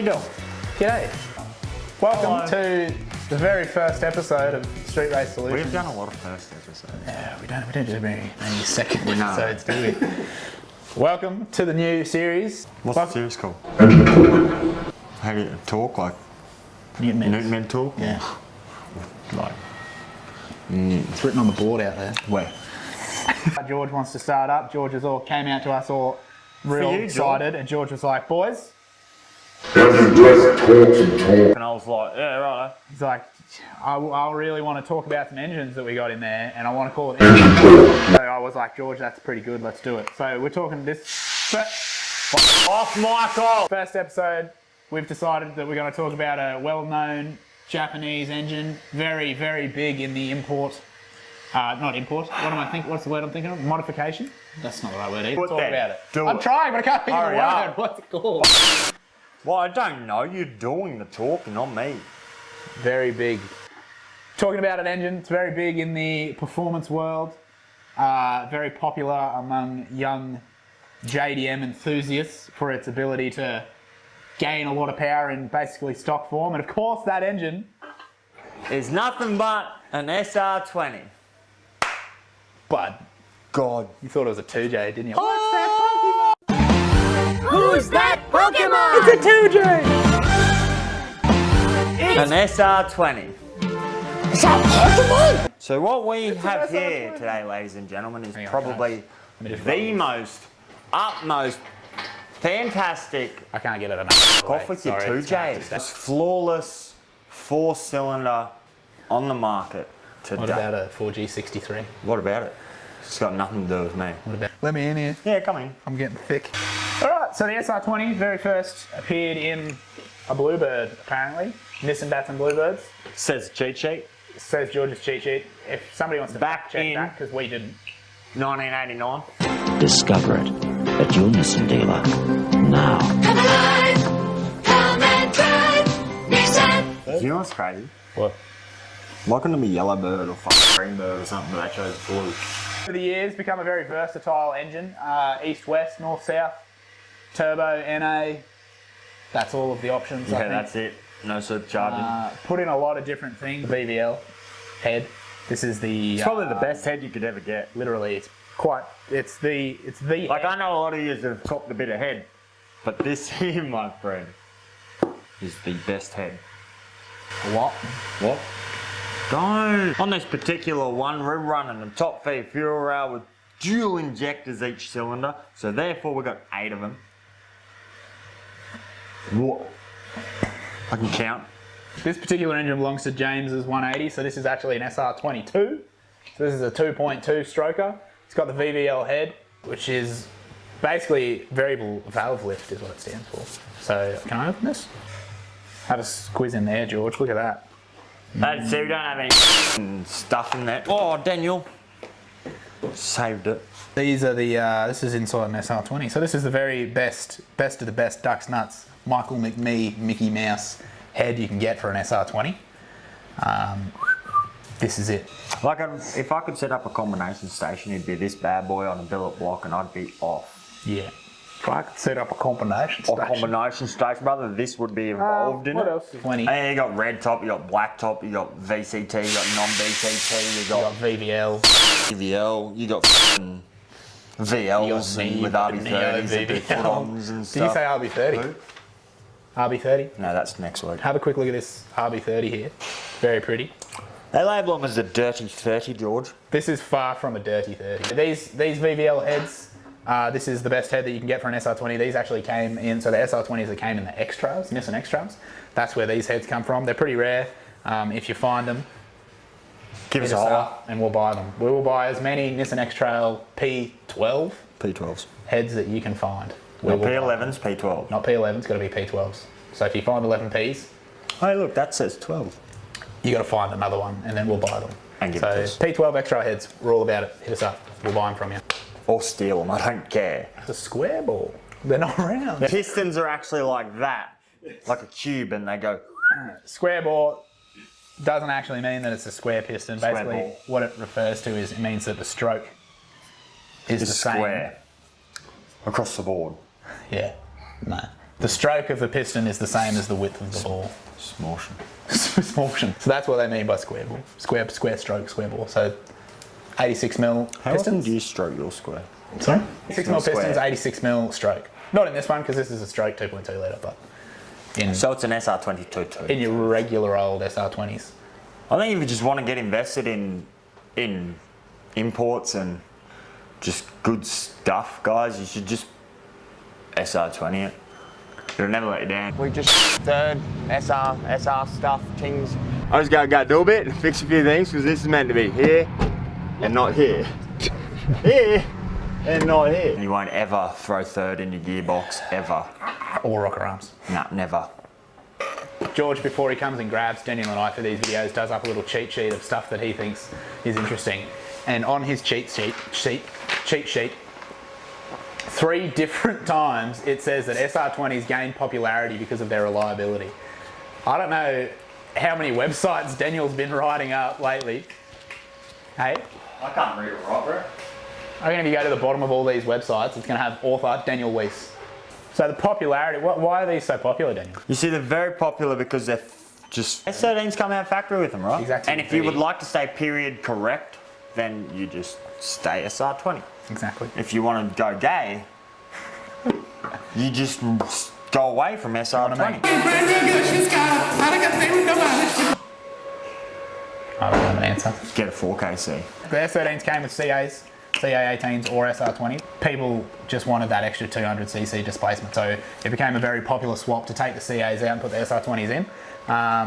doing? G'day. Welcome to the very first episode of Street Race Solutions. We've done a lot of first episodes. Yeah, we don't do many second episodes, do we? Welcome to the new series. What's the series called? How do you talk like? Newton Men talk? Yeah. Like. It's written on the board out there. Where? George wants to start up. George came out to us all real excited, and George was like, "Boys." And I was like, yeah, right. He's like, I really want to talk about some engines that we got in there, and I want to call it engine talk. So I was like, George, that's pretty good, let's do it. So we're talking this Off Michael! first episode. We've decided that we're going to talk about a well-known Japanese engine, very, very big in the import, not import, what's the word I'm thinking of? Modification? That's not the right word either. Talk about it. I'm trying, but I can't think of the word. What's it called? Well, I don't know. You're doing the talking, not me. Very big. Talking about an engine, it's very big in the performance world. Very popular among young JDM enthusiasts for its ability to gain a lot of power in basically stock form. And of course, that engine is nothing but an SR20. Bud. God. You thought it was a 2J, didn't you? What's that Pokemon? Who's that Pokemon? It's a 2J! An SR20. Is that Pokemon? So what we have here today, ladies and gentlemen, is probably the most, utmost, fantastic. I can't get it enough. Off with your 2J. It's flawless 4-cylinder on the market today. What about a 4G63? What about it? It's got nothing to do with me. What about? Let me in here. Yeah, come in. I'm getting thick. Alright, so the SR20 very first appeared in a Bluebird, apparently. Nissan Datsun Bluebirds. Says cheat sheet. Says George's cheat sheet. If somebody wants to fact check that, because we didn't. 1989. Discover it at your Nissan dealer now. Come alive! Come and drive! Nissan! You know what's crazy? What? Why couldn't it be Yellowbird or Green Bird or something, but I chose blue? Over the years, become a very versatile engine. East-west, north-south, turbo, NA. That's all of the options, I Yeah, think. that's it. No supercharging. Put in a lot of different things. VVL head. This is the... It's probably the best head you could ever get. Literally, it's the Like, head. I know a lot of you have copped a bit of head, but this here, my friend, is the best head. What? What? Don't! On this particular one, we're running a top feed fuel rail with dual injectors each cylinder, so therefore we've got 8 of them. What? I can count. This particular engine belongs to James's 180, so this is actually an SR22. So this is a 2.2 stroker. It's got the VVL head, which is basically variable valve lift is what it stands for. So, can I open this? Have a squiz in there, George. Look at that. So we don't have any stuff in there. Oh, Daniel. Saved it. These are the, this is inside an SR20. So this is the very best of the best Ducks Nuts, Michael McMee, Mickey Mouse head you can get for an SR20. This is it. Like, if I could set up a combination station, it'd be this bad boy on a billet block and I'd be off. Yeah. If I could set up a combination Or station. combination station, brother, this would be involved in what it. else is 20? Hey, you got red top, you got black top, you got VCT, you got non-VCT, you You got got VVL. VVL, you got VLs with RB30s and big foot-ons and Did stuff. you say RB30? Who? RB30? No, that's next word. Have a quick look at this RB30 here. Very pretty. They label them as a dirty 30, George. This is far from a dirty 30. These VVL heads, this is the best head that you can get for an SR20. These actually came in, so the SR20s that came in the extras, Nissan extras. That's where these heads come from. They're pretty rare. If you find them, Give us hit a us holler. up and we'll buy them. We will buy as many Nissan X-Trail P12 P12s. heads that you can find. We Not will buy them. P11s, P12. Not P11s, got to be P12s. So if you find 11Ps, Hey, look, that says 12. you got to find another one and then we'll buy them. And give So it to us. P12 X-Trail heads, we're all about it. Hit us up. We'll buy them from you. Or steal them, I don't care. It's a square ball. They're not round. The pistons are actually like that. Like a cube, and they go... Square ball doesn't actually mean that it's a square piston. Square Basically, ball. what it refers to is it means that the stroke is the It's same. square. Across the board. Yeah. No. The stroke of the piston is the same as the width of the ball. Smortion. Smortion. So that's what they mean by square ball. Square stroke, square ball. So 86 mil How pistons. often do you stroke your square? Sorry? 6 mil Square. pistons, 86 mil stroke. Not in this one because this is a stroke 2.2 litre, but in, So it's an SR20 too. in your regular old SR20s. I think if you just want to get invested in imports and just good stuff, guys, you should just SR20 it. It'll never let you down. We just third SR stuff things. I just gotta go do a bit and fix a few things because this is meant to be here and not here. Here and not here. You won't ever throw third in your gearbox, ever. Or rocker arms. Nah, never. George, before he comes and grabs Daniel and I for these videos, does up a little cheat sheet of stuff that he thinks is interesting. And on his cheat sheet, 3 different times it says that SR20s gained popularity because of their reliability. I don't know how many websites Daniel's been writing up lately. Hey? I can't read it right, bro. I reckon if you go to the bottom of all these websites, it's going to have author Daniel Weiss. So the popularity, why are these so popular, Daniel? You see, they're very popular because they're just... S13s come out factory with them, right? Exactly. And if you would like to stay period correct, then you just stay SR20. Exactly. If you want to go gay, you just go away from SR20. I don't have an answer. Get a 4KC. The S13s came with CAs, CA18s or SR20. People just wanted that extra 200cc displacement, so it became a very popular swap to take the CAs out and put the SR20s in.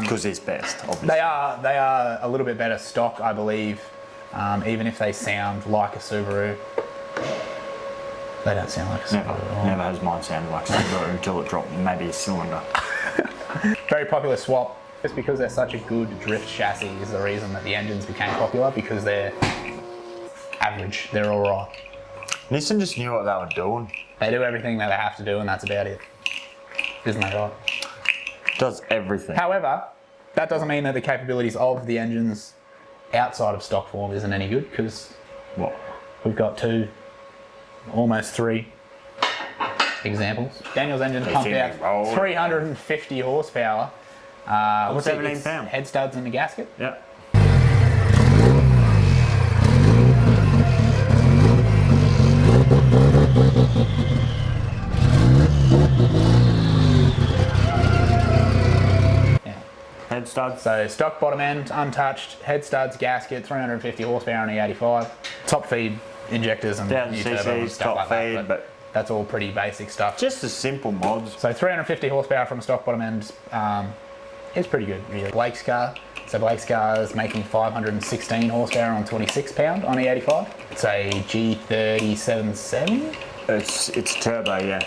Because it's best, obviously. They are a little bit better stock, I believe, even if they sound like a Subaru. They don't sound like a Subaru at all. Never has mine sounded like Subaru until it dropped maybe a cylinder. Very popular swap. Just because they're such a good drift chassis is the reason that the engines became popular, because they're average, they're alright. Nissan just knew what they were doing. They do everything that they have to do and that's about it. Isn't that right? Does everything. However, that doesn't mean that the capabilities of the engines outside of stock form isn't any good, because What? we've got 2, almost 3 examples. Daniel's engine pumped out 350 horsepower. What's 17 it? pounds. Head studs in the gasket. Yeah. Head studs. So stock bottom end, untouched, head studs, gasket, 350 horsepower on E85. Top feed injectors and 1000 new turbo and cc's, stuff top like feed, that, but that's all pretty basic stuff. just the simple mods. So 350 horsepower from a stock bottom end is pretty good, really. Blake's car. So Blake's car is making 516 horsepower on 26 pound on E85. It's a G3770. It's turbo, yeah.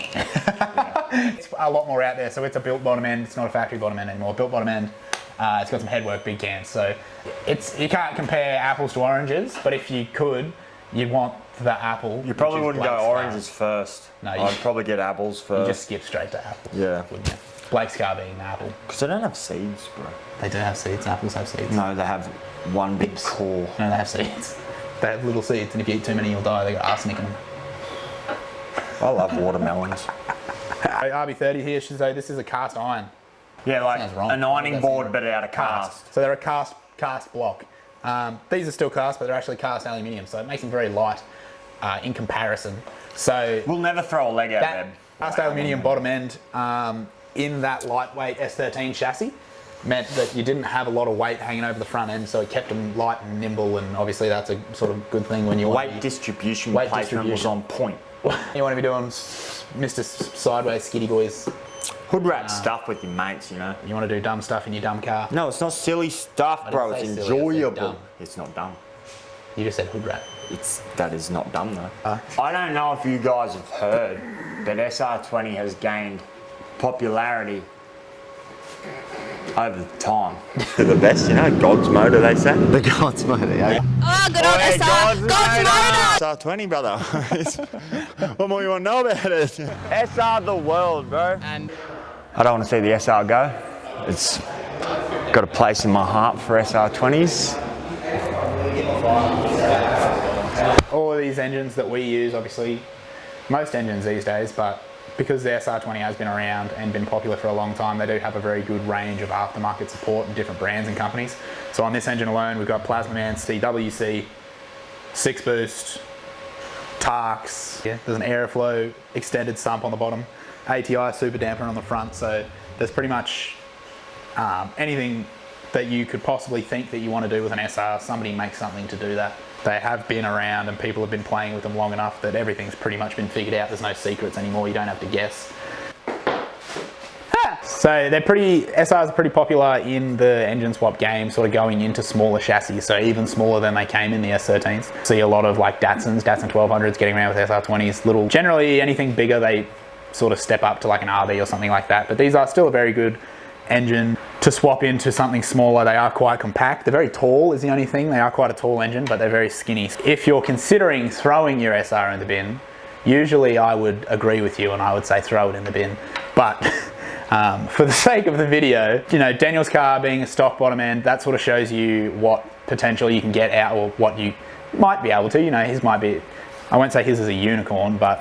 It's a lot more out there. So it's a built bottom end. It's not a factory bottom end anymore. Built bottom end. It's got some headwork, big cans. So you can't compare apples to oranges, but if you could, you'd want the apple. You probably which is wouldn't go Blake's car. oranges first. No, I'd probably get apples You first. just skip straight to apple. Yeah. Wouldn't you? Blake's car being the apple. Because they don't have seeds, bro. They do have seeds. Apples have seeds. No, they have one big core. No, they have seeds. They have little seeds, and if you eat too many, you'll die. They got arsenic in them. I love watermelons. RB30 here, so this is a cast iron. Yeah, like Sounds wrong. an ironing That's board, wrong. but out of cast. So they're a cast block. These are still cast, but they're actually cast aluminium, so it makes them very light in comparison. So We'll never throw a leg out that there. cast aluminium bottom end in that lightweight S13 chassis meant that you didn't have a lot of weight hanging over the front end, so it kept them light and nimble, and obviously that's a sort of good thing when you Weight distribution Weight placement was distribution. on point. You want to be doing Mr. Sideways Skitty Boys. Hood rat stuff with your mates, you know. You want to do dumb stuff in your dumb car. No, it's not silly stuff, I bro. didn't It's say silly, I said enjoyable. dumb. It's not dumb. You just said hood rat. That is not dumb though. I don't know if you guys have heard, but SR20 has gained popularity over time. They're the best, you know. God's motor, they say. The God's motor, yeah. Oh, good old SR. God's motor. SR20, brother. What more you want to know about it? SR the world, bro. And I don't want to see the SR go. It's got a place in my heart for SR20s. All of these engines that we use, obviously, most engines these days, but because the SR20 has been around and been popular for a long time, they do have a very good range of aftermarket support and different brands and companies. So on this engine alone, we've got Plasma Man, CWC, 6-boost, Tarks. Yeah, there's an airflow extended sump on the bottom, ATI super damper on the front. So there's pretty much anything that you could possibly think that you want to do with an SR, somebody makes something to do that. They have been around and people have been playing with them long enough that everything's pretty much been figured out. There's no secrets anymore, you don't have to guess. So SRs are pretty popular in the engine swap game, sort of going into smaller chassis, so even smaller than they came in the S13s. See a lot of like Datsun 1200s getting around with SR20s. Generally anything bigger they sort of step up to like an RB or something like that, but these are still a very good engine to swap into something smaller. They are quite compact. They're very tall is the only thing. They are quite a tall engine, but they're very skinny. If you're considering throwing your SR in the bin, usually I would agree with you and I would say throw it in the bin. But for the sake of the video, you know, Daniel's car being a stock bottom end, that sort of shows you what potential you can get out or what you might be able to. You know, his might be, I won't say his is a unicorn, but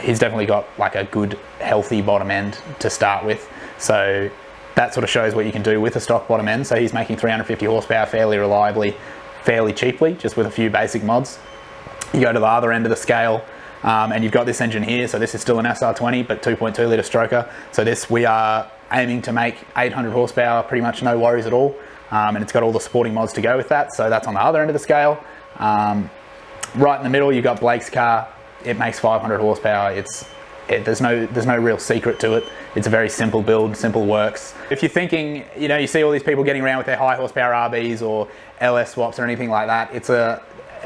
he's definitely got like a good healthy bottom end to start with. So that sort of shows what you can do with a stock bottom end. So he's making 350 horsepower fairly reliably, fairly cheaply, just with a few basic mods. You go to the other end of the scale and you've got this engine here. So this is still an SR20, but 2.2 litre stroker. So this, we are aiming to make 800 horsepower, pretty much no worries at all. And it's got all the supporting mods to go with that. So that's on the other end of the scale. Right in the middle, you've got Blake's car. It makes 500 horsepower. There's no real secret to it. It's a very simple build, simple works. If you're thinking, you know, you see all these people getting around with their high horsepower RBs or LS swaps or anything like that,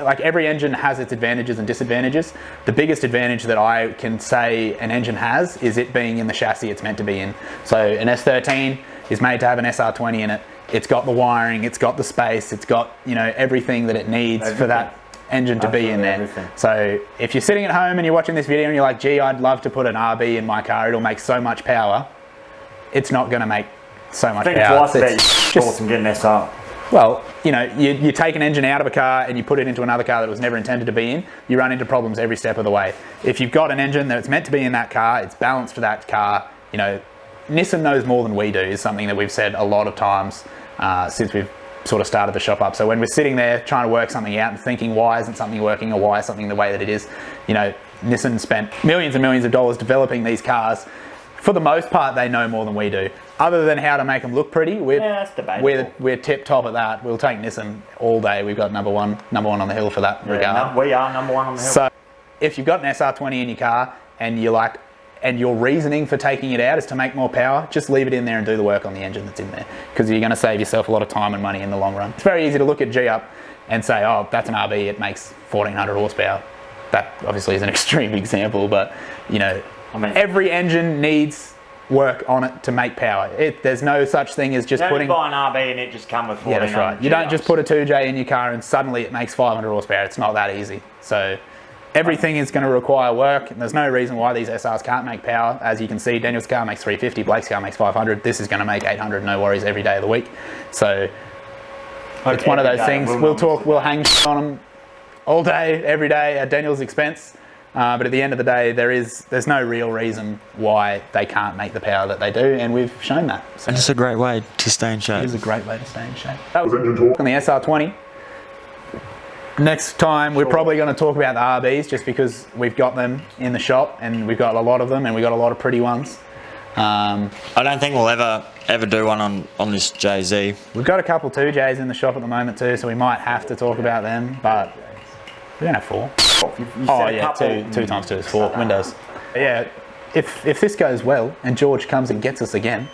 like every engine has its advantages and disadvantages. The biggest advantage that I can say an engine has is it being in the chassis it's meant to be in. So an S13 is made to have an SR20 in it. It's got the wiring, it's got the space, it's got, you know, everything that it needs for that engine to be in there. Everything. So if you're sitting at home and you're watching this video and you're like, gee, I'd love to put an RB in my car, it'll make so much power. It's not going to make so much power. Just and get an SR. Well, you know, you take an engine out of a car and you put it into another car that was never intended to be in, you run into problems every step of the way. If you've got an engine that's meant to be in that car, it's balanced for that car, you know, Nissan knows more than we do is something that we've said a lot of times since we've sort of started the shop up. So when we're sitting there trying to work something out and thinking why isn't something working or why is something the way that it is, you know, Nissan spent millions and millions of dollars developing these cars. For the most part, they know more than we do. Other than how to make them look pretty, we're tip top at that. We'll take Nissan all day. We've got number one on the hill for that regard. We are number one on the hill. So if you've got an SR20 in your car and you're like, and your reasoning for taking it out is to make more power, just leave it in there and do the work on the engine that's in there, because you're going to save yourself a lot of time and money in the long run. It's very easy to look at G-Up and say, oh, that's an RB, it makes 1400 horsepower. That obviously is an extreme example, but you know, every engine needs work on it to make power. There's no such thing as just putting... You don't buy an RB and it just comes with 1400. Yeah, that's right. You don't just put a 2J in your car and suddenly it makes 500 horsepower. It's not that easy. So everything is going to require work, and there's no reason why these SRs can't make power. As you can see, Daniel's car makes 350, Blake's car makes 500. This is going to make 800, no worries, every day of the week. So it's one of those things. We'll hang on them all day, every day at Daniel's expense. But at the end of the day, there's no real reason why they can't make the power that they do, and we've shown that. So and it's a great way to stay in shape. It is a great way to stay in shape. That was engine talk on the SR20. Next time, we're probably going to talk about the RBs, just because we've got them in the shop and we've got a lot of them and we've got a lot of pretty ones. I don't think we'll ever do one on this JZ. We've got a couple 2Js in the shop at the moment too, so we might have to talk about them, but we don't have 4. Oh yeah, 2 times 2 is 4 windows. Yeah, if this goes well and George comes and gets us again,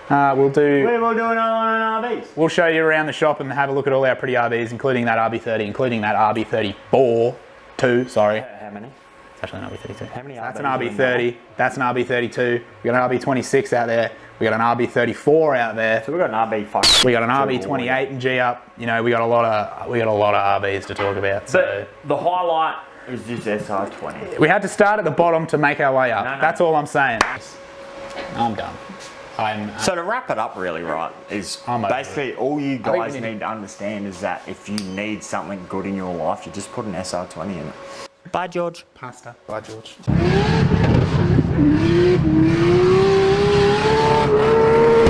we'll do another one on RBs. We'll show you around the shop and have a look at all our pretty RBs, including that RB30, including that RB34, sorry. How many? It's actually an RB32. How many? That's an RB30. That's an RB32. We got an RB26 out there. We got an RB34 out there. So we got an RB5. We got an RB28 and G-Up. You know, we got a lot of RBs to talk about. So the highlight is this SR20. We had to start at the bottom to make our way up. No. That's all I'm saying. I'm done. So to wrap it up really, right, is basically all you guys need to understand is that if you need something good in your life, you just put an SR20 in it. Bye, George. Pasta. Bye, George.